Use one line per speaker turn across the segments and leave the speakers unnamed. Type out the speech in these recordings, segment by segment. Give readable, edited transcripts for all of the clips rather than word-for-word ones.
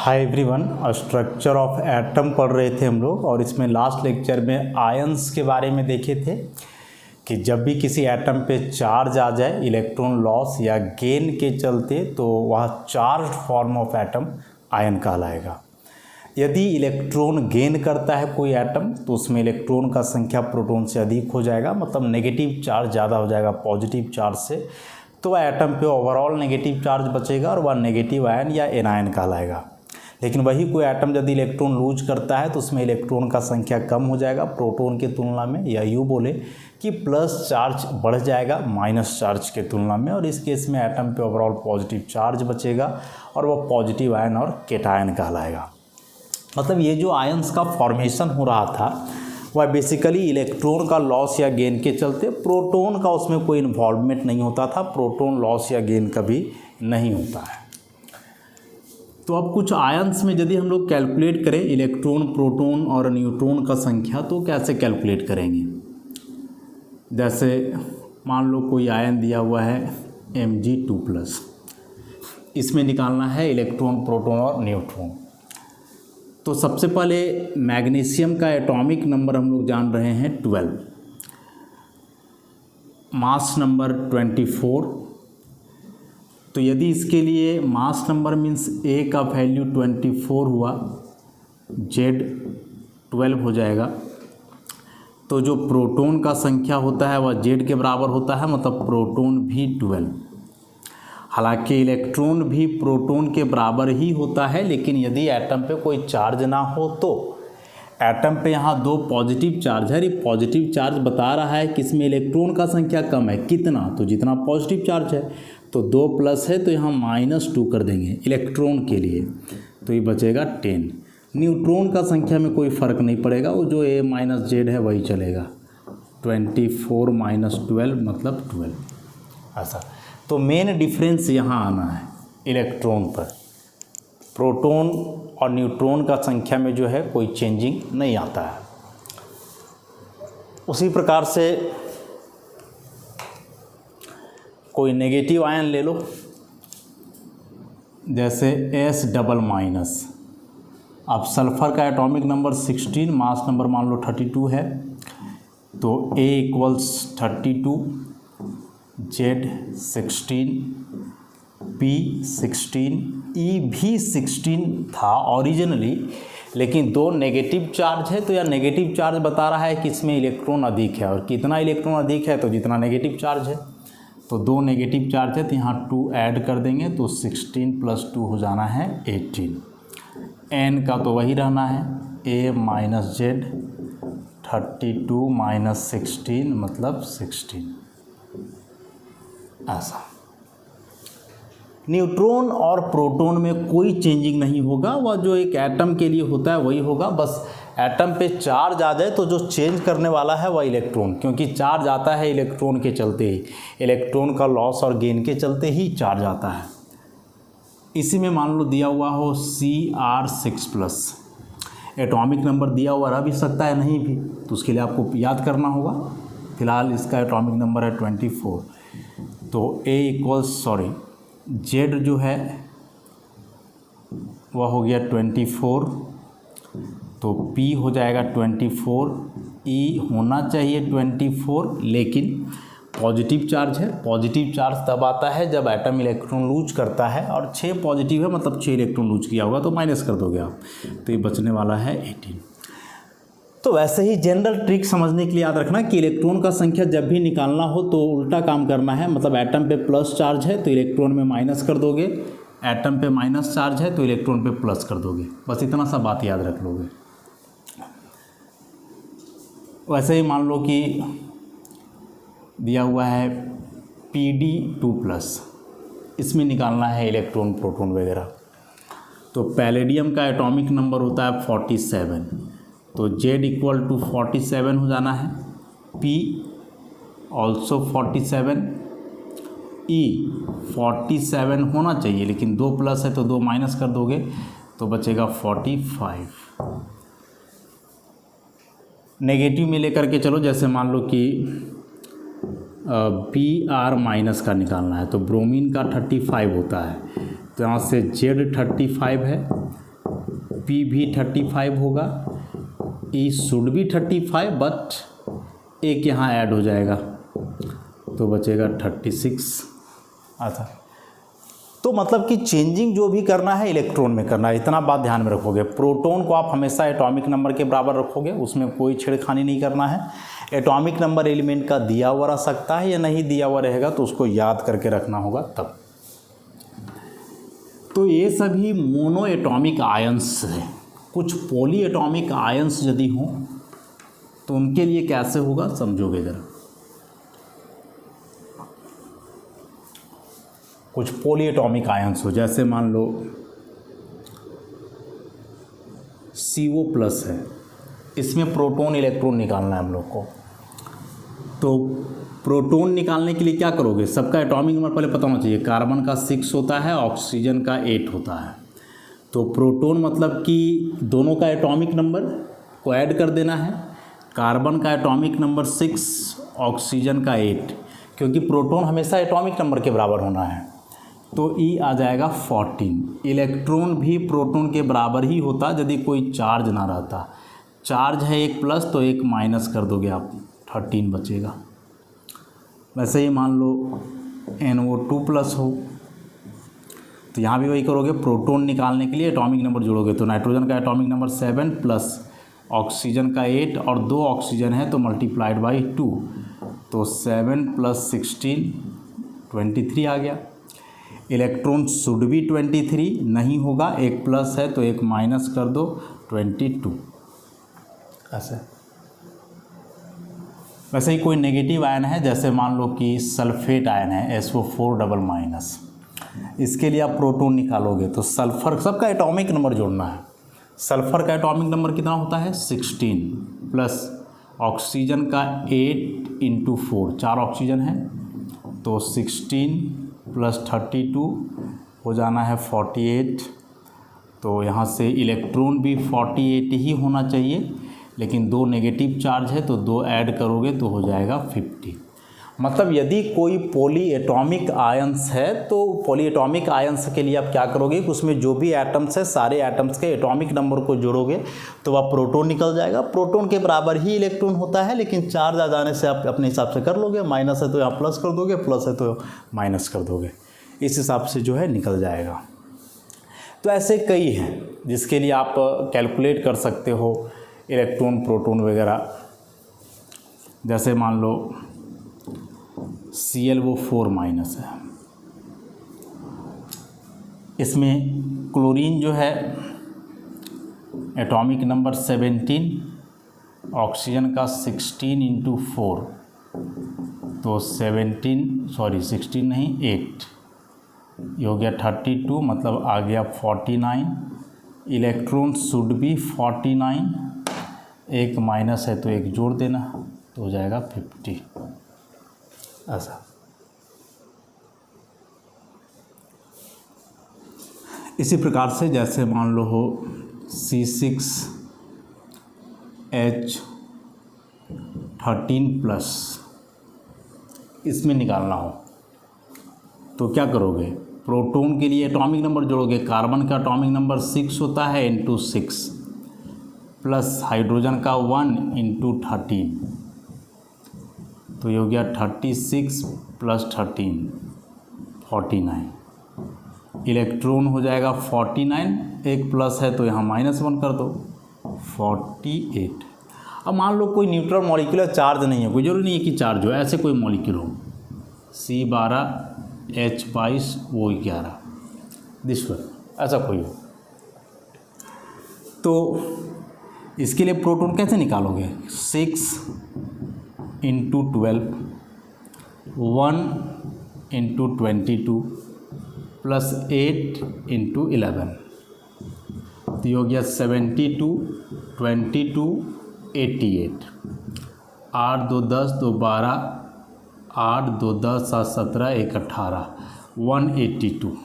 Hi everyone, structure of atom पढ़ रहे थे हम लोग और इसमें लास्ट लेक्चर में आयंस के बारे में देखे थे कि जब भी किसी एटम पे चार्ज आ जाए इलेक्ट्रॉन लॉस या गेन के चलते तो वह charge form of atom ion कहलाएगा। यदि इलेक्ट्रॉन गेन करता है कोई एटम तो उसमें इलेक्ट्रॉन का संख्या प्रोटॉन से अधिक हो जाएगा, मतलब नेगेटिव चार्ज ज़्यादा हो जाएगा पॉजिटिव चार्ज से, तो वह एटम पे ओवरऑल नेगेटिव चार्ज बचेगा और वह नेगेटिव आयन या एनायन कहलाएगा। लेकिन वही कोई एटम यदि इलेक्ट्रॉन लूज करता है तो उसमें इलेक्ट्रॉन का संख्या कम हो जाएगा प्रोटॉन की तुलना में, या यूँ बोले कि प्लस चार्ज बढ़ जाएगा माइनस चार्ज के तुलना में, और इस केस में एटम पे ओवरऑल पॉजिटिव चार्ज बचेगा और वह पॉजिटिव आयन और केटायन कहलाएगा। मतलब ये जो आयंस का फॉर्मेशन हो रहा था वह बेसिकली इलेक्ट्रॉन का लॉस या गेन के चलते, प्रोटॉन का उसमें कोई इन्वॉल्वमेंट नहीं होता था, प्रोटॉन लॉस या गेन कभी नहीं होता है। तो अब कुछ आयंस में यदि हम लोग कैलकुलेट करें इलेक्ट्रॉन, प्रोटॉन और न्यूट्रॉन का संख्या, तो कैसे कैलकुलेट करेंगे। जैसे मान लो कोई आयन दिया हुआ है Mg2+, इसमें निकालना है इलेक्ट्रॉन, प्रोटॉन और न्यूट्रॉन। तो सबसे पहले मैग्नीशियम का एटॉमिक नंबर हम लोग जान रहे हैं 12, मास नंबर 24। तो यदि इसके लिए मास नंबर मीन्स A का वैल्यू 24 हुआ, Z 12 हो जाएगा, तो जो प्रोटॉन का संख्या होता है वह Z के बराबर होता है, मतलब प्रोटॉन भी 12। हालांकि इलेक्ट्रॉन भी प्रोटॉन के बराबर ही होता है, लेकिन यदि एटम पे कोई चार्ज ना हो तो एटम पे यहाँ दो पॉजिटिव चार्ज है, ये पॉजिटिव चार्ज बता रहा है कि इसमें इलेक्ट्रॉन का संख्या कम है, कितना, तो जितना पॉजिटिव चार्ज है, तो 2 प्लस है तो यहाँ -2 कर देंगे इलेक्ट्रॉन के लिए, तो ये बचेगा 10। न्यूट्रॉन का संख्या में कोई फ़र्क नहीं पड़ेगा, वो जो A - Z है वही चलेगा, 24 - 12 मतलब 12। ऐसा तो मेन डिफरेंस यहाँ आना है इलेक्ट्रॉन पर, प्रोटॉन और न्यूट्रॉन का संख्या में जो है कोई चेंजिंग नहीं आता है। उसी प्रकार से कोई नेगेटिव आयन ले लो, जैसे S-। अब सल्फ़र का एटॉमिक नंबर 16, मास नंबर मान लो 32 है, तो A = 32, Z 16, P 16, E भी 16 था ओरिजिनली, लेकिन दो नेगेटिव चार्ज है तो यह नेगेटिव चार्ज बता रहा है कि इसमें इलेक्ट्रॉन अधिक है, और कितना इलेक्ट्रॉन अधिक है तो जितना नेगेटिव चार्ज है, तो दो नेगेटिव चार्ज है तो यहाँ 2 ऐड कर देंगे तो 16 + 2 हो जाना है 18। N का तो वही रहना है A - Z, 32 - 16 मतलब 16। ऐसा न्यूट्रॉन और प्रोटॉन में कोई चेंजिंग नहीं होगा, वह जो एक एटम के लिए होता है वही होगा, बस एटम पे चार्ज आ जाए तो जो चेंज करने वाला है वह इलेक्ट्रॉन, क्योंकि चार्ज आता है इलेक्ट्रॉन के चलते ही, इलेक्ट्रॉन का लॉस और गेन के चलते ही चार्ज आता है। इसी में मान लो दिया हुआ हो Cr6+, एटॉमिक नंबर दिया हुआ रह भी सकता है नहीं भी, तो उसके लिए आपको याद करना होगा। फिलहाल इसका एटॉमिक नंबर है 24, तो Z जो है वह हो गया 24, तो P हो जाएगा 24, E होना चाहिए 24, लेकिन पॉजिटिव चार्ज है। पॉजिटिव चार्ज तब आता है जब एटम इलेक्ट्रॉन लूज करता है, और 6 पॉजिटिव है मतलब 6 इलेक्ट्रॉन लूज किया होगा तो माइनस कर दोगे आप, तो ये बचने वाला है 18। तो वैसे ही जनरल ट्रिक समझने के लिए याद रखना कि इलेक्ट्रॉन का संख्या जब भी निकालना हो तो उल्टा काम करना है, मतलब एटम पे प्लस चार्ज है तो इलेक्ट्रॉन में माइनस कर दोगे, एटम पे माइनस चार्ज है तो इलेक्ट्रॉन पे प्लस कर दोगे, बस इतना सा बात याद रख लोगे। वैसे ही मान लो कि दिया हुआ है Pd2+, इसमें निकालना है इलेक्ट्रॉन, प्रोटॉन वगैरह, तो पैलेडियम का एटॉमिक नंबर होता है 47, तो Z = 47 हो जाना है, P also 47, E 47 होना चाहिए, लेकिन 2 प्लस है तो 2 माइनस कर दोगे तो बचेगा 45। नेगेटिव में लेकर के चलो, जैसे मान लो कि Br- का निकालना है, तो ब्रोमीन का 35 होता है, तो यहाँ से Z 35 है, P भी 35 होगा, E शुड भी 35 बट एक यहाँ ऐड हो जाएगा तो बचेगा 36। अच्छा, तो मतलब कि चेंजिंग जो भी करना है इलेक्ट्रॉन में करना है, इतना बात ध्यान में रखोगे। प्रोटॉन को आप हमेशा एटॉमिक नंबर के बराबर रखोगे, उसमें कोई छेड़खानी नहीं करना है। एटॉमिक नंबर एलिमेंट का दिया हुआ रह सकता है या नहीं दिया हुआ रहेगा तो उसको याद करके रखना होगा तब। तो ये सभी मोनो एटॉमिक आयंस है। कुछ पॉली एटॉमिक आयंस यदि हों तो उनके लिए कैसे होगा समझोगे ज़रा। कुछ पॉली एटॉमिक आयंस हो, जैसे मान लो CO+ है, इसमें प्रोटॉन इलेक्ट्रॉन निकालना है हम लोग को। तो प्रोटॉन निकालने के लिए क्या करोगे, सबका एटॉमिक नंबर पहले पता होना चाहिए। कार्बन का 6 होता है, ऑक्सीजन का 8 होता है। तो प्रोटॉन मतलब कि दोनों का एटॉमिक नंबर को ऐड कर देना है। कार्बन का एटॉमिक नंबर 6, ऑक्सीजन का 8, क्योंकि प्रोटॉन हमेशा एटॉमिक नंबर के बराबर होना है। तो E आ जाएगा 14। इलेक्ट्रॉन भी प्रोटॉन के बराबर ही होता यदि कोई चार्ज ना रहता। चार्ज है 1 प्लस तो 1 माइनस कर दोगे आप, 13 बचेगा। वैसे ही मान लो NO2+ हो तो यहाँ भी वही करोगे। प्रोटॉन निकालने के लिए एटॉमिक नंबर जोड़ोगे तो नाइट्रोजन का एटॉमिक नंबर 7 प्लस ऑक्सीजन का 8 और 2 ऑक्सीजन है तो मल्टीप्लाइड बाई 2, तो 7 + 16 23 आ गया। इलेक्ट्रॉन शुड भी 23 नहीं होगा, 1 प्लस है तो 1 माइनस कर दो, 22 ऐसे। वैसे ही कोई नेगेटिव आयन है, जैसे मान लो कि सल्फेट आयन है SO4 इसके लिए आप प्रोटॉन निकालोगे तो सल्फर, सबका एटॉमिक नंबर जोड़ना है। सल्फर का एटॉमिक नंबर कितना होता है 16 प्लस ऑक्सीजन का 8 × 4, 4 ऑक्सीजन है तो 16 + 32 हो जाना है 48। तो यहाँ से इलेक्ट्रॉन भी 48 ही होना चाहिए, लेकिन 2 नेगेटिव चार्ज है तो 2 ऐड करोगे तो हो जाएगा 50। मतलब यदि कोई पॉली एटॉमिक आयंस है तो पॉली एटॉमिक आयंस के लिए आप क्या करोगे कि उसमें जो भी एटम्स है सारे एटम्स के एटॉमिक नंबर को जोड़ोगे तो वह प्रोटॉन निकल जाएगा। प्रोटॉन के बराबर ही इलेक्ट्रॉन होता है, लेकिन चार्ज आ जाने से आप अपने हिसाब से कर लोगे। माइनस है तो यहाँ प्लस कर दोगे, प्लस है तो माइनस कर दोगे, इस हिसाब से जो है निकल जाएगा। तो ऐसे कई हैं जिसके लिए आप कैलकुलेट कर सकते हो इलेक्ट्रॉन प्रोटॉन वगैरह। जैसे मान लो ClO4- है, इसमें क्लोरीन जो है एटॉमिक नंबर 17, ऑक्सीजन का 16 × 4 तो 16 नहीं 8, ये हो गया 32, मतलब आ गया 49। इलेक्ट्रॉन शुड भी 49, 1 माइनस है तो 1 जोड़ देना तो हो जाएगा 50 ऐसा। इसी प्रकार से जैसे मान लो हो C6H13+, इसमें निकालना हो तो क्या करोगे, प्रोटॉन के लिए एटॉमिक नंबर जोड़ोगे। कार्बन का एटॉमिक नंबर 6 होता है N2 6 प्लस हाइड्रोजन का 1 × 13 तो ये हो गया 36 + 13 49। इलेक्ट्रॉन हो जाएगा 49, 1 प्लस है तो यहाँ -1 कर दो 48। अब मान लो कोई न्यूट्रल मॉलिक्यूलर चार्ज नहीं है, कोई जरूरी नहीं है कि चार्ज हो, ऐसे कोई मॉलिक्यूल हो C12H22O11 दिश्वर ऐसा कोई हो तो इसके लिए प्रोटॉन कैसे निकालोगे, 6 × 12 1 × 22 प्लस 8 × 11 तो ये हो गया 72 22 88। 8 2 10 2 12, 8 2 10 7 17 1 18, 182।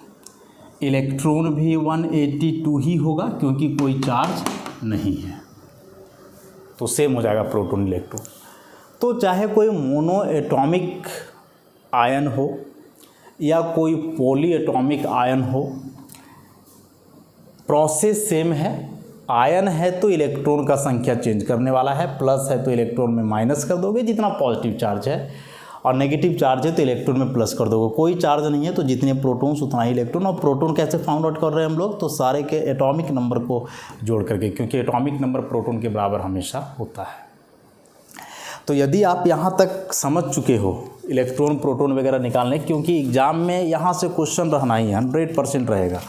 इलेक्ट्रॉन भी 182 ही होगा क्योंकि कोई चार्ज नहीं है, तो सेम हो जाएगा प्रोटॉन इलेक्ट्रॉन। तो चाहे कोई मोनो एटॉमिक आयन हो या कोई पॉली एटॉमिक आयन हो, प्रोसेस सेम है, आयन है तो इलेक्ट्रॉन का संख्या चेंज करने वाला है, प्लस है तो इलेक्ट्रॉन में माइनस कर दोगे जितना पॉजिटिव चार्ज है, और नेगेटिव चार्ज है तो इलेक्ट्रॉन में प्लस कर दोगे। कोई चार्ज नहीं है तो जितने प्रोटॉन्स उतना ही इलेक्ट्रॉन। और प्रोटॉन कैसे फाउंड आउट कर रहे हैं हम लोग, तो सारे के एटॉमिक नंबर को जोड़ करके, क्योंकि एटॉमिक नंबर प्रोटॉन के बराबर हमेशा होता है। तो यदि आप यहाँ तक समझ चुके हो इलेक्ट्रॉन प्रोटॉन वगैरह निकालने, क्योंकि एग्ज़ाम में यहाँ से क्वेश्चन रहना ही 100% रहेगा,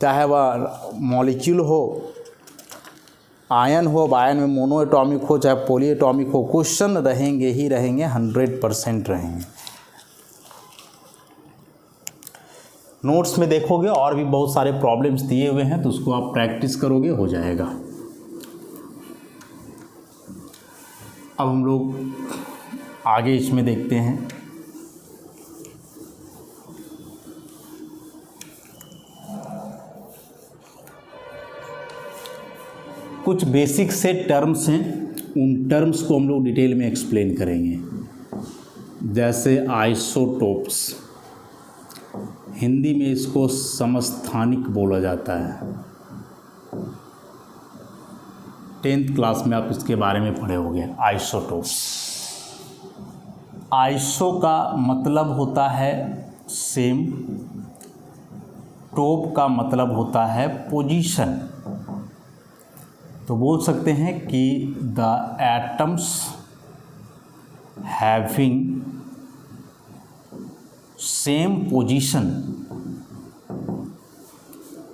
चाहे वह मॉलिक्यूल हो, आयन हो, आयन में मोनो एटॉमिक हो चाहे पॉली एटॉमिक हो, क्वेश्चन रहेंगे ही रहेंगे, 100% रहेंगे। नोट्स में देखोगे और भी बहुत सारे प्रॉब्लम्स दिए हुए हैं, तो उसको आप प्रैक्टिस करोगे, हो जाएगा। अब हम लोग आगे इसमें देखते हैं। कुछ बेसिक से टर्म्स हैं, उन टर्म्स को हम लोग डिटेल में एक्सप्लेन करेंगे। जैसे आइसोटोप्स, हिंदी में इसको समस्थानिक बोला जाता है। 10th क्लास में आप इसके बारे में पढ़े होंगे। आइसोटोप्स, आइसो का मतलब होता है सेम, टोप का मतलब होता है पोजीशन। तो बोल सकते हैं कि the atoms having same position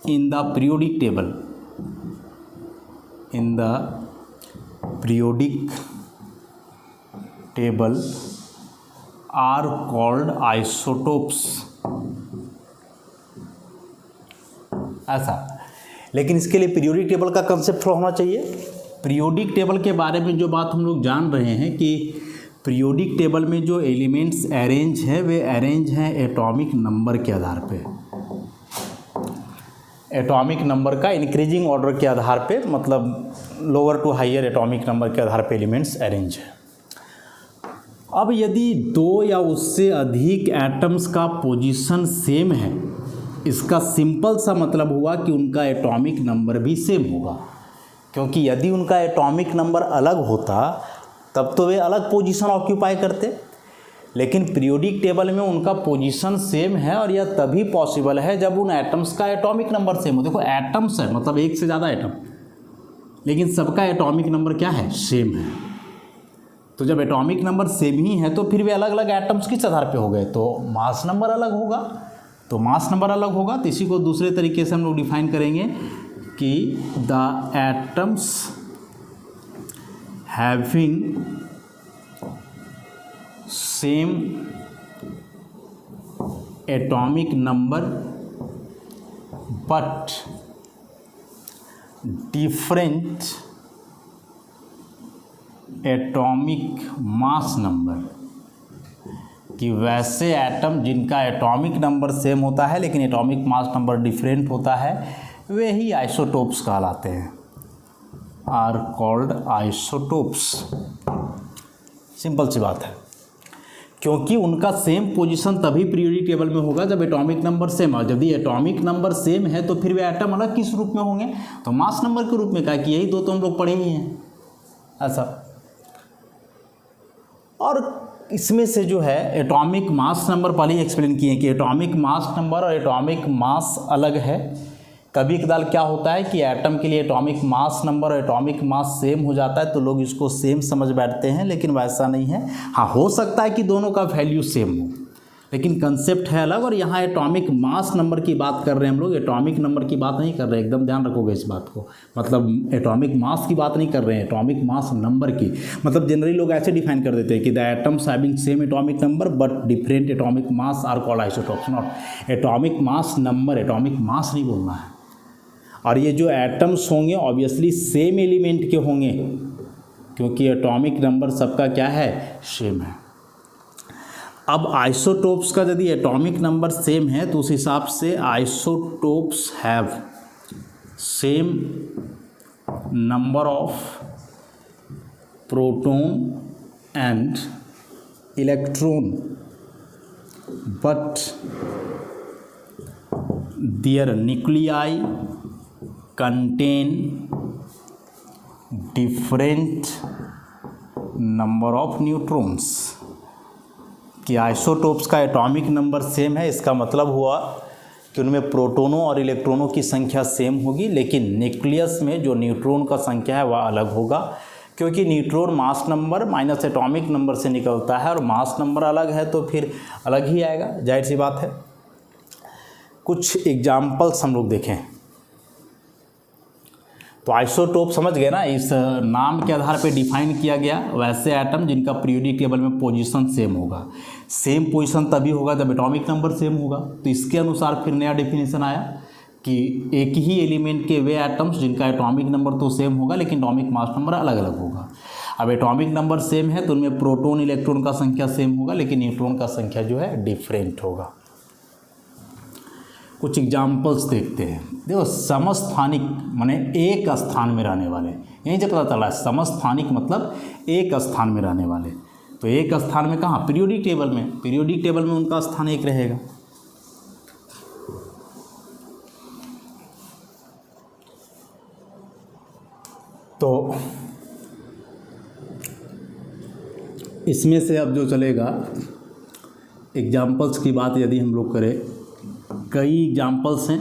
in the periodic table, in the periodic table are called isotopes। ऐसा, लेकिन इसके लिए पीरियोडिक टेबल का कंसेप्ट होना चाहिए। पीरियोडिक टेबल के बारे में जो बात हम लोग जान रहे हैं कि पीरियोडिक टेबल में जो एलिमेंट्स अरेंज हैं वे अरेंज हैं एटॉमिक नंबर के आधार पे, एटॉमिक नंबर का इंक्रीजिंग ऑर्डर के आधार पे, मतलब lower to higher atomic number के आधार पे एलिमेंट्स अरेंज है। अब यदि दो या उससे अधिक एटम्स का पोजीशन सेम है, इसका सिंपल सा मतलब हुआ कि उनका एटॉमिक नंबर भी सेम होगा, क्योंकि यदि उनका एटॉमिक नंबर अलग होता तब तो वे अलग पोजीशन ऑक्यूपाई करते, लेकिन पीरियोडिक टेबल में उनका पोजीशन सेम है, और यह तभी पॉसिबल है जब उन एटम्स का एटॉमिक नंबर सेम हो। देखो एटम्स है मतलब एक से ज़्यादा एटम, लेकिन सबका एटॉमिक नंबर क्या है, सेम है। तो जब एटॉमिक नंबर सेम ही है तो फिर वे अलग अलग एटम्स किस आधार पे हो गए, तो मास नंबर अलग होगा। तो मास नंबर अलग होगा, तो इसी को दूसरे तरीके से हम लोग डिफाइन करेंगे कि the atoms having same atomic number but different atomic mass number, कि वैसे एटम जिनका एटॉमिक नंबर सेम होता है लेकिन एटॉमिक मास नंबर डिफरेंट होता है, वे ही आइसोटोप्स कहलाते हैं, आर कॉल्ड आइसोटोप्स। सिंपल सी बात है, क्योंकि उनका सेम पोजीशन तभी पीरियोडिक टेबल में होगा जब एटॉमिक नंबर सेम है। यदि एटॉमिक नंबर सेम है तो फिर वे एटम अलग किस रूप में होंगे, तो मास नंबर के रूप में, कहा कि यही दो तो हम लोग पढ़े ही हैं ऐसा। और इसमें से जो है एटॉमिक मास नंबर पहले ही एक्सप्लेन किए कि एटॉमिक मास नंबर और एटॉमिक मास अलग है। कभी कदार क्या होता है कि एटम के लिए एटॉमिक मास नंबर और एटॉमिक मास सेम हो जाता है तो लोग इसको सेम समझ बैठते हैं, लेकिन वैसा नहीं है। हाँ, हो सकता है कि दोनों का वैल्यू सेम हो, लेकिन कंसेप्ट है अलग। और यहाँ एटॉमिक मास नंबर की बात कर रहे हैं हम लोग, एटॉमिक नंबर की बात नहीं कर रहे, एकदम ध्यान रखोगे इस बात को। मतलब एटॉमिक मास की बात नहीं कर रहे हैं, एटॉमिक मास नंबर की। मतलब जनरली लोग ऐसे डिफाइन कर देते हैं कि the atoms having same atomic number but different atomic mass are called isotopes. Not atomic mass number, atomic mass नहीं बोलना है। और ये जो एटम्स होंगे ऑब्वियसली सेम एलिमेंट के होंगे, क्योंकि एटॉमिक नंबर सबका क्या है, सेम है। अब आइसोटोप्स का यदि एटॉमिक नंबर सेम है तो उस हिसाब से isotopes have same number of proton and electron but their nuclei contain different number of neutrons, कि आइसोटोप्स का एटॉमिक नंबर सेम है, इसका मतलब हुआ कि उनमें प्रोटॉनों और इलेक्ट्रॉनों की संख्या सेम होगी, लेकिन न्यूक्लियस में जो न्यूट्रॉन का संख्या है वह अलग होगा, क्योंकि neutron mass number minus atomic number से निकलता है और मास नंबर अलग है तो फिर अलग ही आएगा, जाहिर सी बात है। कुछ एग्जाम्पल्स हम लोग देखें तो आइसोटोप समझ गए ना, इस नाम के आधार पे डिफाइन किया गया वैसे एटम जिनका पीरियोडिक टेबल में पोजीशन सेम होगा। सेम पोजीशन तभी होगा जब एटॉमिक नंबर सेम होगा, तो इसके अनुसार फिर नया डेफिनेशन आया कि एक ही एलिमेंट के वे एटम्स जिनका एटॉमिक नंबर तो सेम होगा लेकिन एटॉमिक मास नंबर अलग अलग होगा। अब एटॉमिक नंबर सेम है तो उनमें प्रोटॉन इलेक्ट्रॉन का संख्या सेम होगा लेकिन न्यूट्रॉन का संख्या जो है डिफरेंट होगा। कुछ एग्जाम्पल्स देखते हैं। देखो, समस्थानिक माने एक स्थान में रहने वाले, यहीं से पता चला है समस्थानिक मतलब एक स्थान में रहने वाले। तो एक स्थान में कहाँ? पीरियोडिक टेबल में। पीरियोडिक टेबल में उनका स्थान एक रहेगा। तो इसमें से अब जो चलेगा एग्जाम्पल्स की बात यदि हम लोग करें, कई एग्जाम्पल्स हैं,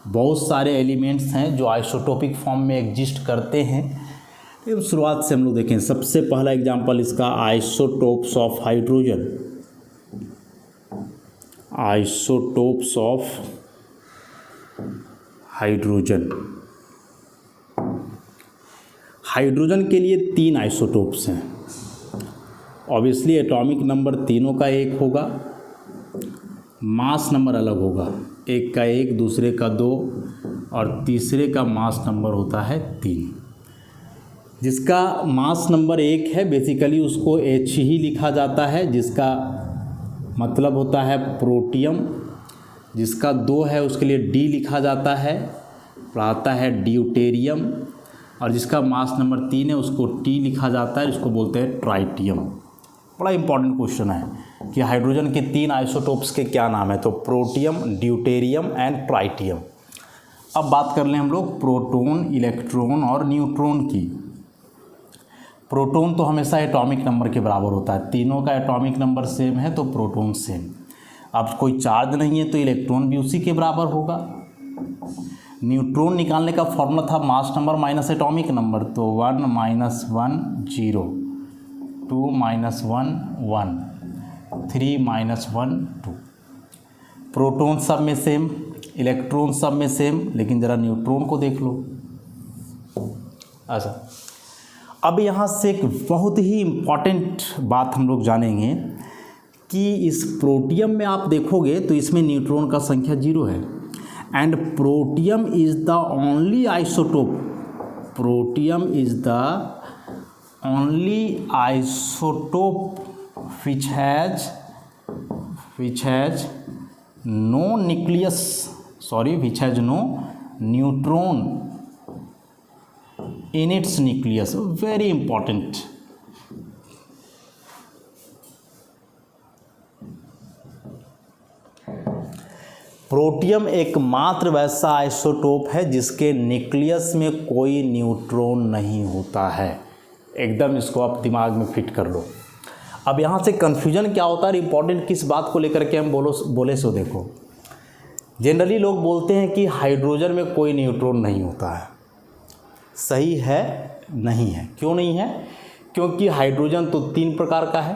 बहुत सारे एलिमेंट्स हैं जो आइसोटोपिक फॉर्म में एग्जिस्ट करते हैं। तो शुरुआत से हम लोग देखें, सबसे पहला एग्जाम्पल इसका isotopes of hydrogen. Isotopes of hydrogen. Hydrogen के लिए 3 आइसोटोप्स हैं। ऑब्वियसली एटॉमिक नंबर तीनों का एक होगा, मास नंबर अलग होगा, एक का 1, दूसरे का 2 और तीसरे का मास नंबर होता है 3। जिसका मास नंबर 1 है बेसिकली उसको H ही लिखा जाता है, जिसका मतलब होता है प्रोटियम। जिसका 2 है उसके लिए D लिखा जाता है, आता है ड्यूटेरियम। और जिसका मास नंबर 3 है उसको T लिखा जाता है, इसको बोलते हैं ट्राइटियम। बड़ा इंपॉर्टेंट क्वेश्चन है कि हाइड्रोजन के 3 आइसोटोप्स के क्या नाम है, तो प्रोटियम, ड्यूटेरियम एंड ट्राइटियम। अब बात कर लें हम लोग प्रोटॉन, इलेक्ट्रॉन और न्यूट्रॉन की। प्रोटॉन तो हमेशा एटॉमिक नंबर के बराबर होता है, तीनों का एटॉमिक नंबर सेम है तो प्रोटॉन सेम। अब कोई चार्ज नहीं है तो इलेक्ट्रॉन भी उसी के बराबर होगा। न्यूट्रॉन निकालने का फॉर्मूला था mass number minus atomic number, तो 1 - 1 0, 2 - 1 1, 3 - 1 2। प्रोटॉन सब में सेम, इलेक्ट्रॉन सब में सेम, लेकिन ज़रा न्यूट्रॉन को देख लो। अच्छा, अब यहाँ से एक बहुत ही इम्पॉर्टेंट बात हम लोग जानेंगे कि इस प्रोटियम में आप देखोगे तो इसमें न्यूट्रॉन का संख्या 0 है। And protium is the only isotope, protium is the only isotope which has no nucleus, which has no neutron in its nucleus. Very important. Protium एकमात्र वैसा आइसोटोप है जिसके न्यूक्लियस में कोई न्यूट्रॉन नहीं होता है। एकदम इसको आप दिमाग में फिट कर लो। अब यहाँ से कन्फ्यूजन क्या होता है, इंपॉर्टेंट किस बात को लेकर के हम बोले सो देखो। जनरली लोग बोलते हैं कि हाइड्रोजन में कोई न्यूट्रॉन नहीं होता है। सही है? नहीं है। क्यों नहीं है? क्योंकि हाइड्रोजन तो 3 प्रकार का है,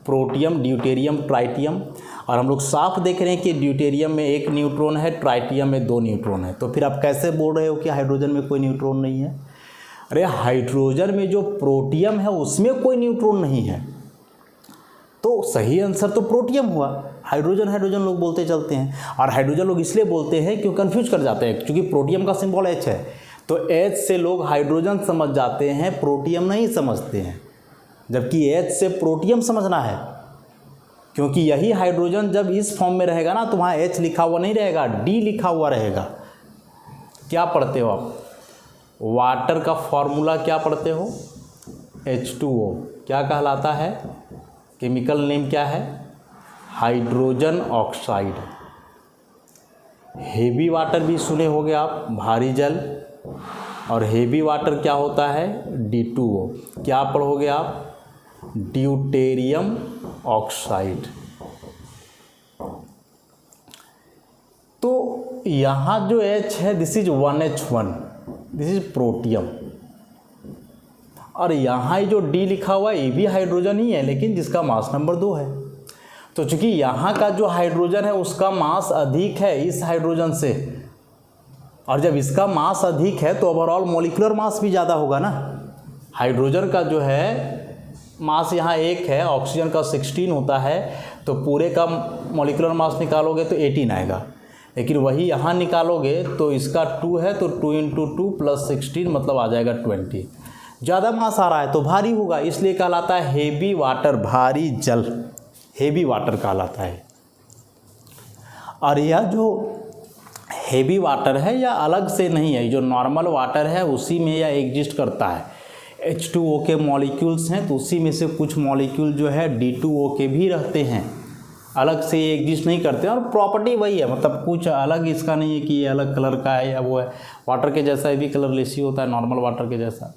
प्रोटियम, ड्यूटेरियम, ट्राइटियम। और हम लोग साफ देख रहे हैं कि ड्यूटेरियम में 1 न्यूट्रॉन है, ट्राइटियम में 2 न्यूट्रॉन है। तो फिर आप कैसे बोल रहे हो कि हाइड्रोजन में कोई न्यूट्रॉन नहीं है? अरे हाइड्रोजन में जो प्रोटियम है उसमें कोई न्यूट्रॉन नहीं है, तो सही आंसर तो प्रोटियम हुआ। हाइड्रोजन लोग बोलते चलते हैं, और हाइड्रोजन लोग इसलिए बोलते हैं क्यों कन्फ्यूज कर जाते हैं, क्योंकि प्रोटियम का सिंबल H है, तो H से लोग हाइड्रोजन समझ जाते हैं, प्रोटियम नहीं समझते हैं। जबकि H से प्रोटियम समझना है, क्योंकि यही हाइड्रोजन जब इस फॉर्म में रहेगा ना तो वहाँ H लिखा हुआ नहीं रहेगा, D लिखा हुआ रहेगा। क्या पढ़ते हो आप? वाटर का फॉर्मूला क्या पढ़ते हो? H2O। क्या कहलाता है? केमिकल नेम क्या है? Hydrogen oxide. हेवी वाटर भी सुने होंगे आप, भारी जल, और हेवी वाटर क्या होता है, D2O। क्या पढ़ोगे आप, ड्यूटेरियम ऑक्साइड। तो यहाँ जो H है this is 1H1, this is protium. और यहाँ जो D लिखा हुआ है ये भी हाइड्रोजन ही है, लेकिन जिसका मास नंबर 2 है। तो चूंकि यहाँ का जो हाइड्रोजन है उसका मास अधिक है इस हाइड्रोजन से, और जब इसका मास अधिक है तो ओवरऑल मॉलिक्यूलर मास भी ज़्यादा होगा ना। हाइड्रोजन का जो है मास यहाँ 1 है, ऑक्सीजन का 16 होता है, तो पूरे का मॉलिक्यूलर मास निकालोगे तो 18 आएगा। लेकिन वही यहाँ निकालोगे तो इसका 2 है, तो 2 × 2 + 16 मतलब आ जाएगा 20। ज़्यादा मास आ रहा है तो भारी होगा, इसलिए कहलाता है हेवी वाटर, भारी जल, हेवी वाटर कहलाता है। और यह जो हेवी वाटर है या अलग से नहीं है, जो नॉर्मल वाटर है उसी में यह एग्जिस्ट करता है। H2O के मॉलिक्यूल्स हैं तो उसी में से कुछ मॉलिक्यूल जो है D2O के भी रहते हैं, अलग से ये एग्जिस्ट नहीं करते। और प्रॉपर्टी वही है, मतलब कुछ अलग इसका नहीं है कि ये अलग कलर का है या वो है, वाटर के जैसा ये भी कलरलेस ही होता है, नॉर्मल वाटर के जैसा।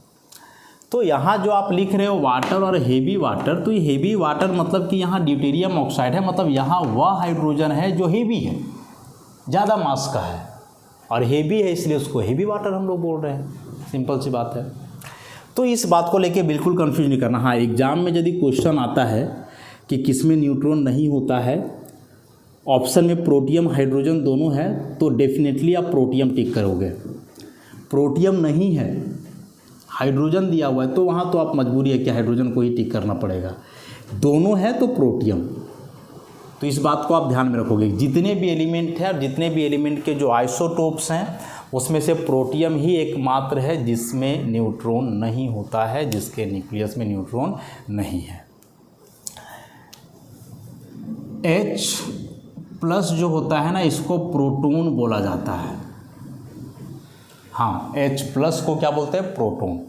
तो यहाँ जो आप लिख रहे हो वाटर और हेवी वाटर, तो ये हेवी वाटर मतलब कि यहाँ ड्यूटेरियम ऑक्साइड है, मतलब यहाँ वह हाइड्रोजन है जो हेवी है, ज़्यादा मास का है और हेवी है, इसलिए उसको हेवी वाटर हम लोग बोल रहे हैं। सिंपल सी बात है। तो इस बात को लेके बिल्कुल कंफ्यूज नहीं करना। हाँ, एग्जाम में यदि क्वेश्चन आता है कि किसमें न्यूट्रॉन नहीं होता है, ऑप्शन में प्रोटियम हाइड्रोजन दोनों है, तो डेफिनेटली आप प्रोटियम टिक करोगे। प्रोटियम नहीं है, हाइड्रोजन दिया हुआ है, तो वहाँ तो आप मजबूरी है कि हाइड्रोजन को ही टिक करना पड़ेगा। दोनों है तो प्रोटियम। तो इस बात को आप ध्यान में रखोगे। जितने भी एलिमेंट हैं और जितने भी एलिमेंट के जो आइसोटोप्स हैं उसमें से प्रोटियम ही एकमात्र है जिसमें न्यूट्रॉन नहीं होता है, जिसके न्यूक्लियस में न्यूट्रॉन नहीं है। H+ जो होता है ना, इसको प्रोटॉन बोला जाता है। हाँ, H+ को क्या बोलते हैं, प्रोटॉन।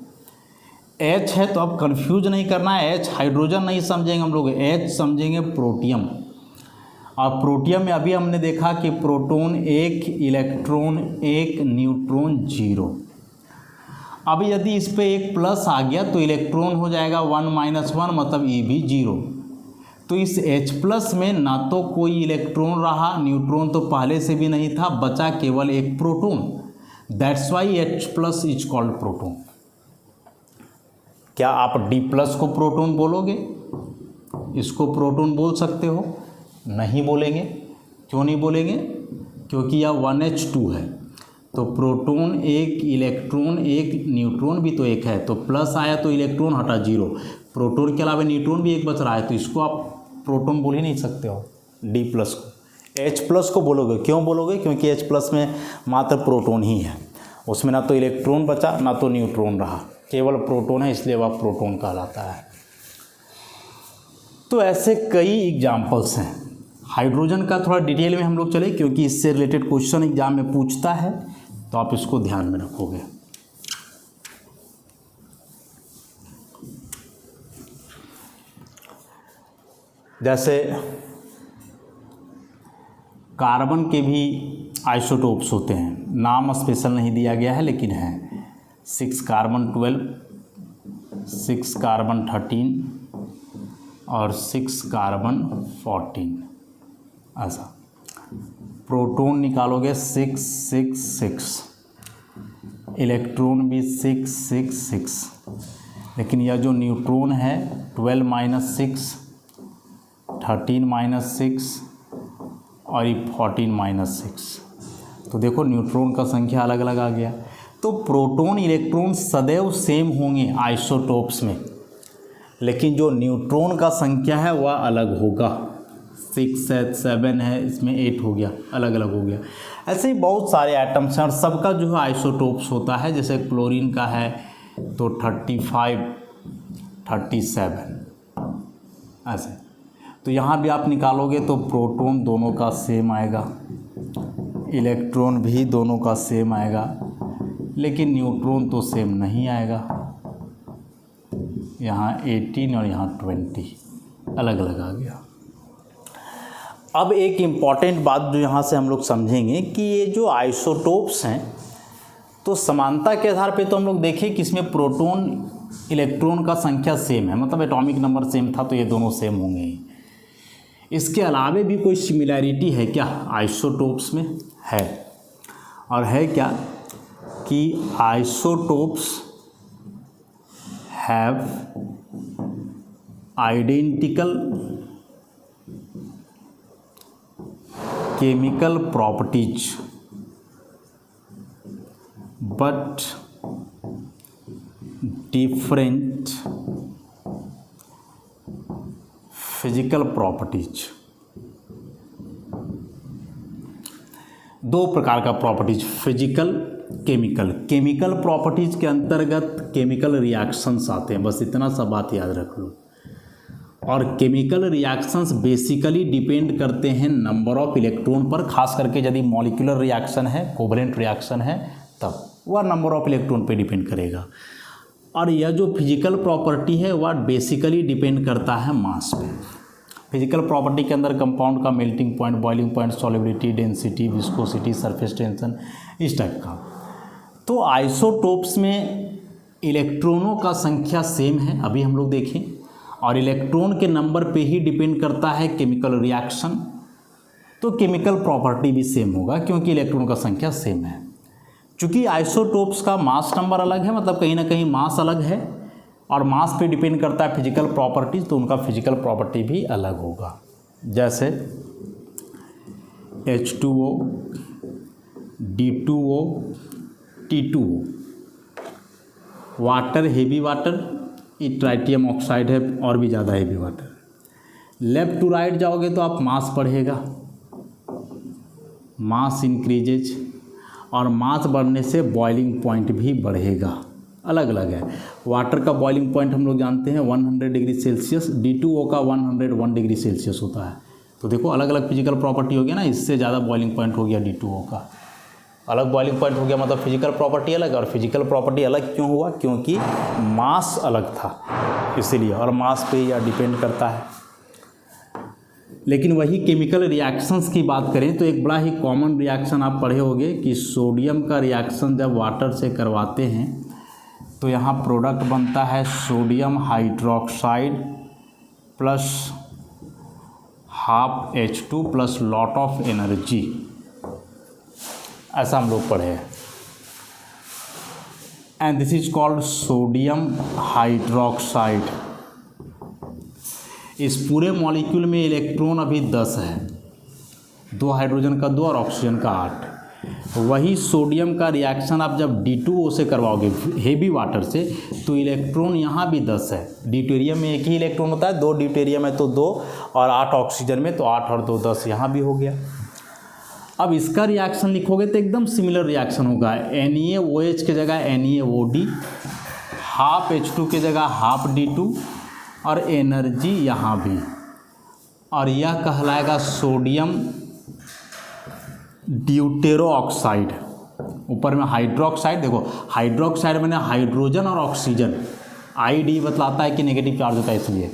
H है तो अब कंफ्यूज नहीं करना है, H हाइड्रोजन नहीं समझेंगे हम लोग, H समझेंगे प्रोटियम। और प्रोटियम में अभी हमने देखा कि प्रोटॉन 1, इलेक्ट्रॉन 1, न्यूट्रॉन 0। अब यदि इस पे एक प्लस आ गया तो इलेक्ट्रॉन हो जाएगा 1 - 1, मतलब ये भी 0। तो इस H+ में ना तो कोई इलेक्ट्रॉन रहा, न्यूट्रॉन तो पहले से भी नहीं था, बचा केवल एक proton. That's why H+ is called proton. क्या आप D+ को प्रोटॉन बोलोगे? इसको प्रोटॉन बोल सकते हो? नहीं बोलेंगे। क्यों नहीं बोलेंगे? क्योंकि यह 1H2 है, तो प्रोटॉन 1, इलेक्ट्रॉन 1, न्यूट्रॉन भी तो 1 है, तो प्लस आया तो इलेक्ट्रॉन हटा 0। प्रोटॉन के अलावा न्यूट्रॉन भी 1 बच रहा है, तो इसको आप प्रोटॉन बोल ही नहीं सकते हो। D+ को, H+ को बोलोगे। क्यों बोलोगे? क्योंकि H+ में मात्र प्रोटॉन ही है, उसमें ना तो इलेक्ट्रॉन बचा ना तो न्यूट्रॉन रहा, केवल प्रोटॉन है, इसलिए वह प्रोटॉन कहलाता है। तो ऐसे कई एग्जाम्पल्स हैं। हाइड्रोजन का थोड़ा डिटेल में हम लोग चले, क्योंकि इससे रिलेटेड क्वेश्चन एग्जाम में पूछता है, तो आप इसको ध्यान में रखोगे। जैसे कार्बन के भी आइसोटोप्स होते हैं, नाम स्पेशल नहीं दिया गया है लेकिन है। 6 कार्बन 12, 6 कार्बन 13 और 6 कार्बन 14। ऐसा प्रोटॉन निकालोगे 6, 6, 6, इलेक्ट्रॉन भी 6, 6, 6, लेकिन यह जो न्यूट्रॉन है 12 - 6, 13 - 6 और ये 14 - 6। तो देखो न्यूट्रॉन का संख्या अलग अलग आ गया। तो प्रोटॉन इलेक्ट्रॉन सदैव सेम होंगे आइसोटोप्स में, लेकिन जो न्यूट्रॉन का संख्या है वह अलग होगा। 6 है, 7 है, इसमें 8 हो गया, अलग अलग हो गया। ऐसे ही बहुत सारे एटम्स हैं और सबका जो है आइसोटोप्स होता है। जैसे क्लोरीन का है तो 35, 37 ऐसे। तो यहाँ भी आप निकालोगे तो प्रोटॉन दोनों का सेम आएगा, इलेक्ट्रॉन भी दोनों का सेम आएगा, लेकिन न्यूट्रॉन तो सेम नहीं आएगा। यहाँ 18 और यहाँ 20 अलग अलग आ गया। अब एक इम्पॉर्टेंट बात जो यहाँ से हम लोग समझेंगे कि ये जो आइसोटोप्स हैं तो समानता के आधार पे तो हम लोग देखें कि इसमें प्रोटॉन इलेक्ट्रॉन का संख्या सेम है, मतलब एटॉमिक नंबर सेम था तो ये दोनों सेम होंगे ही। इसके अलावे भी कोई सिमिलैरिटी है क्या आइसोटोप्स में? है, और है क्या कि isotopes have identical chemical properties but different physical properties। दो प्रकार का properties, physical, chemical. Chemical properties के अंतर्गत केमिकल रिएक्शंस आते हैं, बस इतना सा बात याद रख लो। और केमिकल रिएक्शंस बेसिकली डिपेंड करते हैं नंबर ऑफ इलेक्ट्रॉन पर, खास करके यदि मॉलिक्यूलर रिएक्शन है, कोवलेंट रिएक्शन है, तब वह नंबर ऑफ इलेक्ट्रॉन पे डिपेंड करेगा। और यह जो फिजिकल प्रॉपर्टी है वह बेसिकली डिपेंड करता है मास पे। फिजिकल प्रॉपर्टी के अंदर कंपाउंड का melting point, boiling point, solubility, density, viscosity, surface tension, इस टाइप का। तो आइसोटोप्स में इलेक्ट्रॉनों का संख्या सेम है, अभी हम लोग देखें, और इलेक्ट्रॉन के नंबर पे ही डिपेंड करता है केमिकल रिएक्शन। तो केमिकल प्रॉपर्टी भी सेम होगा क्योंकि इलेक्ट्रॉन का संख्या सेम है। चूँकि आइसोटोप्स का मास नंबर अलग है, मतलब कहीं ना कहीं मास अलग है, और मास पे डिपेंड करता है फिजिकल प्रॉपर्टीज, तो उनका फिजिकल प्रॉपर्टी भी अलग होगा। जैसे H2O, D2O, T2O, water, heavy water, ये ट्राइटियम ऑक्साइड है, और भी ज़्यादा heavy water. Left to right जाओगे तो आप मास बढ़ेगा, मास इंक्रीजेज, और मास बढ़ने से बॉइलिंग पॉइंट भी बढ़ेगा। अलग अलग है। वाटर का बॉइलिंग पॉइंट हम लोग जानते हैं 100 डिग्री सेल्सियस, D2O का 101 डिग्री सेल्सियस होता है। तो देखो अलग अलग फिजिकल प्रॉपर्टी हो गया ना, इससे ज़्यादा बॉइलिंग पॉइंट हो गया D2O का, अलग बॉइलिंग पॉइंट हो गया, मतलब फिजिकल प्रॉपर्टी अलग। और फिजिकल प्रॉपर्टी अलग क्यों हुआ? क्योंकि मास अलग था इसीलिए, और मास पे यह डिपेंड करता है। लेकिन वही केमिकल रिएक्शंस की बात करें तो एक बड़ा ही कॉमन रिएक्शन आप पढ़े होंगे कि सोडियम का रिएक्शन जब वाटर से करवाते हैं तो यहाँ प्रोडक्ट बनता है sodium hydroxide plus half H2 plus lot of energy, ऐसा हम लोग पढ़े हैं। And this is called sodium hydroxide. इस पूरे मॉलिक्यूल में इलेक्ट्रॉन अभी 10 है, 2 हाइड्रोजन का 2 और ऑक्सीजन का 8। वही सोडियम का रिएक्शन आप जब D2O से करवाओगे हेवी वाटर से, तो इलेक्ट्रॉन यहाँ भी 10 है। ड्यूटेरियम में एक ही इलेक्ट्रॉन होता है, 2 ड्यूटेरियम है तो 2, और 8 ऑक्सीजन में तो 8 और 2 10, यहाँ भी हो गया। अब इसका रिएक्शन लिखोगे तो एकदम सिमिलर रिएक्शन होगा, NaOH के जगह NaOD, हाफ H2 के जगह हाफ D2, और एनर्जी यहाँ भी, और यह कहलाएगा सोडियम ड्यूटेरो ऑक्साइड। ऊपर में हाइड्रोक्साइड, देखो हाइड्रोक्साइड मैंने हाइड्रोजन और ऑक्सीजन, ID बतलाता है कि नेगेटिव चार्ज होता है, इसलिए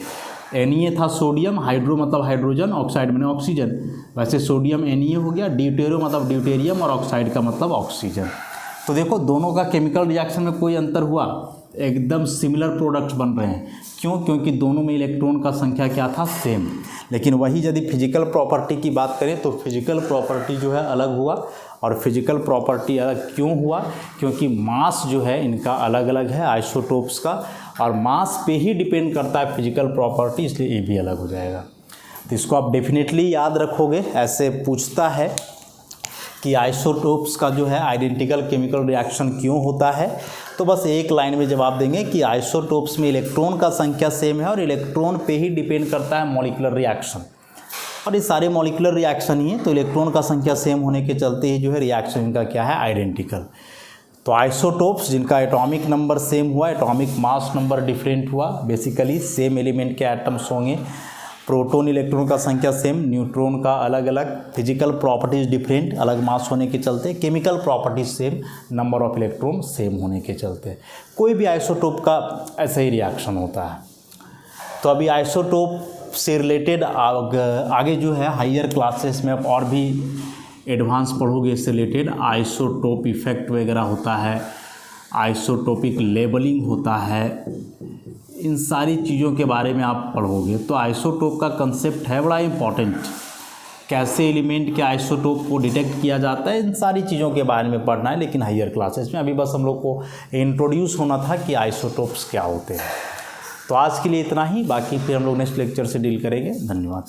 Na था सोडियम, हाइड्रो मतलब हाइड्रोजन, ऑक्साइड मैंने ऑक्सीजन, वैसे सोडियम Na हो गया, ड्यूटेरो मतलब ड्यूटेरियम, और ऑक्साइड का मतलब ऑक्सीजन। तो देखो दोनों का केमिकल रिएक्शन में कोई अंतर हुआ, एकदम सिमिलर प्रोडक्ट्स बन रहे हैं। क्यों? क्योंकि दोनों में इलेक्ट्रॉन का संख्या क्या था? सेम। लेकिन वही यदि फिजिकल प्रॉपर्टी की बात करें तो फिजिकल प्रॉपर्टी जो है अलग हुआ। और फिजिकल प्रॉपर्टी अलग क्यों हुआ? क्योंकि मास जो है इनका अलग अलग है आइसोटोप्स का, और मास पे ही डिपेंड करता है फिजिकल प्रॉपर्टी, इसलिए ये भी अलग हो जाएगा। तो इसको आप डेफिनेटली याद रखोगे। ऐसे पूछता है कि आइसोटोप्स का जो है आइडेंटिकल केमिकल रिएक्शन क्यों होता है, तो बस एक लाइन में जवाब देंगे कि आइसोटोप्स में इलेक्ट्रॉन का संख्या सेम है और इलेक्ट्रॉन पे ही डिपेंड करता है मॉलिक्यूलर रिएक्शन, और ये सारे मॉलिक्यूलर रिएक्शन ही है, तो इलेक्ट्रॉन का संख्या सेम होने के चलते ही जो है रिएक्शन इनका क्या है? आइडेंटिकल। तो आइसोटोप्स जिनका एटॉमिक नंबर सेम हुआ, एटॉमिक मास नंबर डिफरेंट हुआ, बेसिकली सेम एलिमेंट के एटम्स होंगे, प्रोटॉन इलेक्ट्रॉन का संख्या सेम, न्यूट्रॉन का अलग अलग, फिजिकल प्रॉपर्टीज डिफरेंट, अलग मास होने के चलते, chemical properties same, number of electron same होने के चलते कोई भी आइसोटोप का ऐसा ही रिएक्शन होता है। तो अभी आइसोटोप से रिलेटेड आगे जो है हायर क्लासेस में और भी एडवांस पढ़ोगे इससे रिलेटेड आइसोटोप इफेक्ट वगैरह होता है, आइसोटोपिक लेबलिंग होता है, इन सारी चीज़ों के बारे में आप पढ़ोगे। तो आइसोटोप का कंसेप्ट है बड़ा इम्पॉर्टेंट, कैसे एलिमेंट के आइसोटोप को डिटेक्ट किया जाता है, इन सारी चीज़ों के बारे में पढ़ना है, लेकिन हायर क्लासेस में। अभी बस हम लोग को इंट्रोड्यूस होना था कि आइसोटोप्स क्या होते हैं। तो आज के लिए इतना ही, बाकी फिर हम लोग नेक्स्ट लेक्चर से डील करेंगे। धन्यवाद।